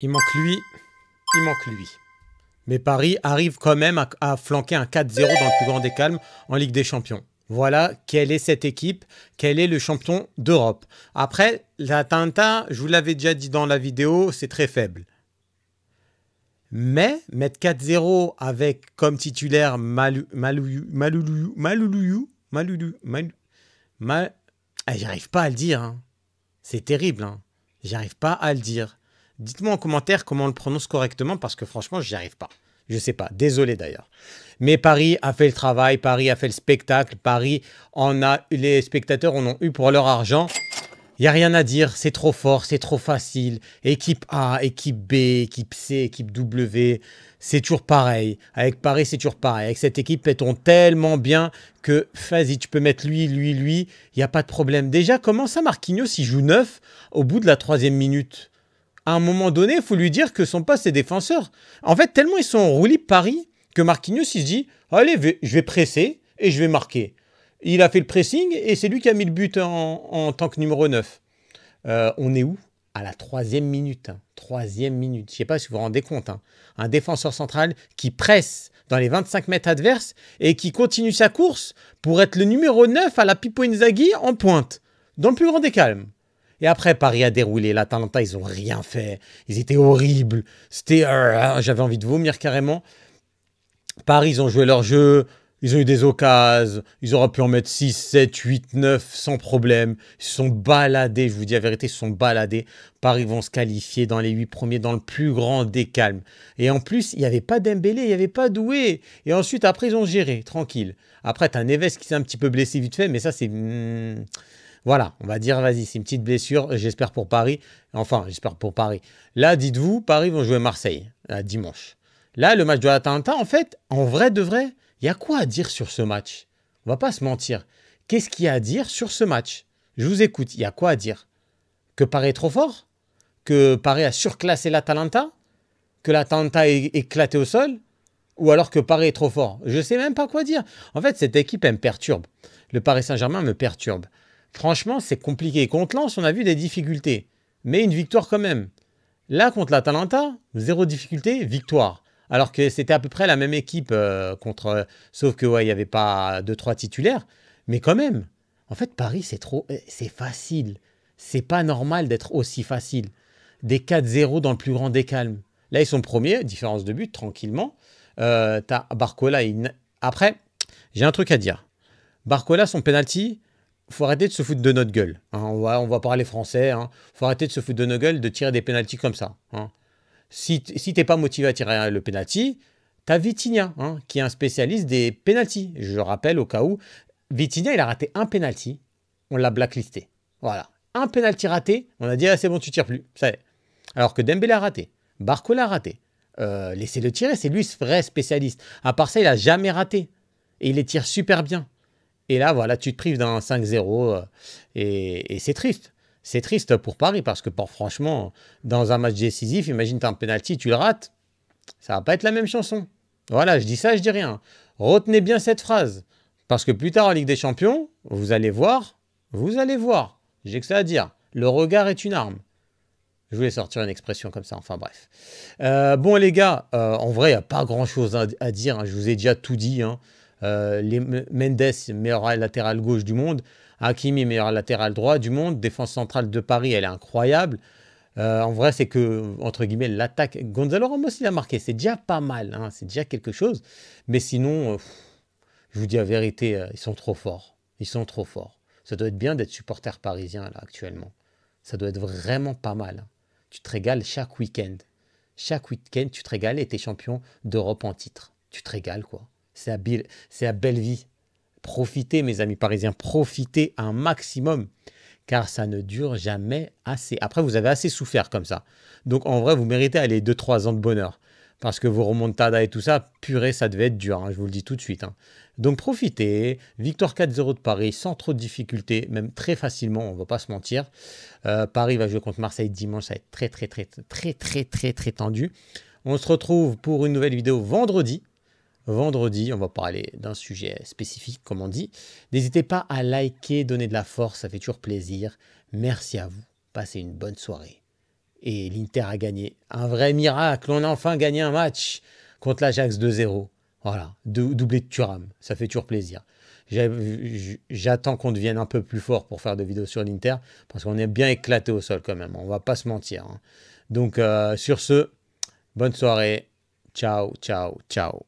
Il manque lui, il manque lui. Mais Paris arrive quand même à flanquer un 4-0 dans le plus grand des calmes en Ligue des Champions. Voilà quelle est cette équipe, quel est le champion d'Europe. Après, l'Atalanta, je vous l'avais déjà dit dans la vidéo, c'est très faible. Mais mettre 4-0 avec comme titulaire j'arrive pas à le dire. Hein. C'est terrible. Hein. J'arrive pas à le dire. Dites-moi en commentaire comment on le prononce correctement parce que franchement, j'y arrive pas. Je sais pas. Désolé d'ailleurs. Mais Paris a fait le travail, Paris a fait le spectacle, Paris les spectateurs en ont eu pour leur argent. Il n'y a rien à dire, c'est trop fort, c'est trop facile. Équipe A, équipe B, équipe C, équipe W, c'est toujours pareil. Avec Paris, c'est toujours pareil. Avec cette équipe, ils tourne tellement bien que, vas-y, tu peux mettre lui, il n'y a pas de problème. Déjà, comment ça, Marquinhos, il joue 9 au bout de la 3e minute? À un moment donné, il faut lui dire que son poste est défenseur. En fait, tellement ils sont en roue libre, Paris, que Marquinhos, il se dit, allez, je vais presser et je vais marquer. Il a fait le pressing et c'est lui qui a mis le but en tant que numéro 9. On est où? À la 3e minute. Hein. 3e minute. Je ne sais pas si vous vous rendez compte. Hein. Un défenseur central qui presse dans les 25 mètres adverses et qui continue sa course pour être le numéro 9 à la Pippo Inzaghi en pointe. Dans le plus grand des calmes. Et après, Paris a déroulé. L'Atalanta, ils n'ont rien fait. Ils étaient horribles. C'était... j'avais envie de vomir carrément. Paris, ils ont joué leur jeu. Ils ont eu des occasions, ils auraient pu en mettre 6, 7, 8, 9 sans problème. Ils se sont baladés, je vous dis la vérité, ils se sont baladés. Paris vont se qualifier dans les 8 premiers dans le plus grand des calmes. Et en plus, il n'y avait pas Dembélé, il n'y avait pas Doué. Et ensuite, après, ils ont géré, tranquille. Après, tu as Neves qui s'est un petit peu blessé vite fait, mais ça, c'est... Voilà, on va dire, vas-y, c'est une petite blessure, j'espère pour Paris. Enfin, j'espère pour Paris. Là, dites-vous, Paris vont jouer Marseille, dimanche. Là, le match de l'Atalanta, en fait, en vrai de vrai, il y a quoi à dire sur ce match? On va pas se mentir. Qu'est-ce qu'il y a à dire sur ce match? Je vous écoute. Il y a quoi à dire? Que Paris est trop fort? Que Paris a surclassé l'Atalanta? Que l'Atalanta est éclaté au sol? Ou alors que Paris est trop fort? Je sais même pas quoi dire. En fait, cette équipe, elle me perturbe. Le Paris Saint-Germain me perturbe. Franchement, c'est compliqué. Contre Lens, on a vu des difficultés. Mais une victoire quand même. Là, contre l'Atalanta, 0 difficulté, victoire. Alors que c'était à peu près la même équipe sauf que ouais, il n'y avait pas 2-3 titulaires. Mais quand même, en fait, Paris, c'est facile. C'est pas normal d'être aussi facile. Des 4-0 dans le plus grand des calmes. Là, ils sont premiers, différence de but, tranquillement. T'as Barcola. Après, j'ai un truc à dire. Barcola, son penalty, faut arrêter de se foutre de notre gueule. Hein. On va parler français. Hein. Faut arrêter de se foutre de nos gueules, de tirer des penaltys comme ça. Hein. Si tu n'es pas motivé à tirer le penalty, tu as Vitinha, hein, qui est un spécialiste des penaltys. Je rappelle au cas où, Vitinha, il a raté un penalty, on l'a blacklisté. Voilà. Un penalty raté, on a dit, ah, c'est bon, tu tires plus. Ça y est. Alors que Dembélé a raté, Barcola a raté. Laissez-le tirer, c'est lui ce vrai spécialiste. À part ça, il n'a jamais raté. Et il les tire super bien. Et là, voilà, tu te prives d'un 5-0 et c'est triste. C'est triste pour Paris parce que franchement, dans un match décisif, imagine tu as un penalty, tu le rates, ça va pas être la même chanson. Voilà, je dis ça, je dis rien. Retenez bien cette phrase parce que plus tard en Ligue des Champions, vous allez voir, j'ai que ça à dire. Le regard est une arme. Je voulais sortir une expression comme ça, enfin bref. Bon les gars, en vrai, il n'y a pas grand-chose à dire, hein. Je vous ai déjà tout dit. Hein. Mendes, meilleur latéral gauche du monde. Hakimi, meilleur latéral droit du monde. Défense centrale de Paris, elle est incroyable. En vrai, c'est que, entre guillemets, l'attaque... Gonzalo Ramos, il a marqué. C'est déjà pas mal. Hein, c'est déjà quelque chose. Mais sinon, je vous dis la vérité, ils sont trop forts. Ils sont trop forts. Ça doit être bien d'être supporter parisien, là, actuellement. Ça doit être vraiment pas mal. Hein. Tu te régales chaque week-end. Chaque week-end, tu te régales et t'es champion d'Europe en titre. Tu te régales, quoi. C'est la belle vie. Profitez, mes amis parisiens, profitez un maximum, car ça ne dure jamais assez. Après, vous avez assez souffert comme ça. Donc, en vrai, vous méritez aller 2-3 ans de bonheur. Parce que vos remontadas et tout ça, purée, ça devait être dur, hein, je vous le dis tout de suite. Hein. Donc, profitez. Victoire 4-0 de Paris, sans trop de difficultés, même très facilement, on ne va pas se mentir. Paris va jouer contre Marseille dimanche, ça va être très tendu. On se retrouve pour une nouvelle vidéo vendredi. Vendredi, on va parler d'un sujet spécifique, comme on dit. N'hésitez pas à liker, donner de la force, ça fait toujours plaisir. Merci à vous. Passez une bonne soirée. Et l'Inter a gagné. Un vrai miracle. On a enfin gagné un match contre l'Ajax 2-0. Voilà, doublé de Thuram. Ça fait toujours plaisir. J'attends qu'on devienne un peu plus fort pour faire des vidéos sur l'Inter, parce qu'on est bien éclaté au sol quand même. On va pas se mentir, hein. Donc sur ce, bonne soirée. Ciao, ciao, ciao.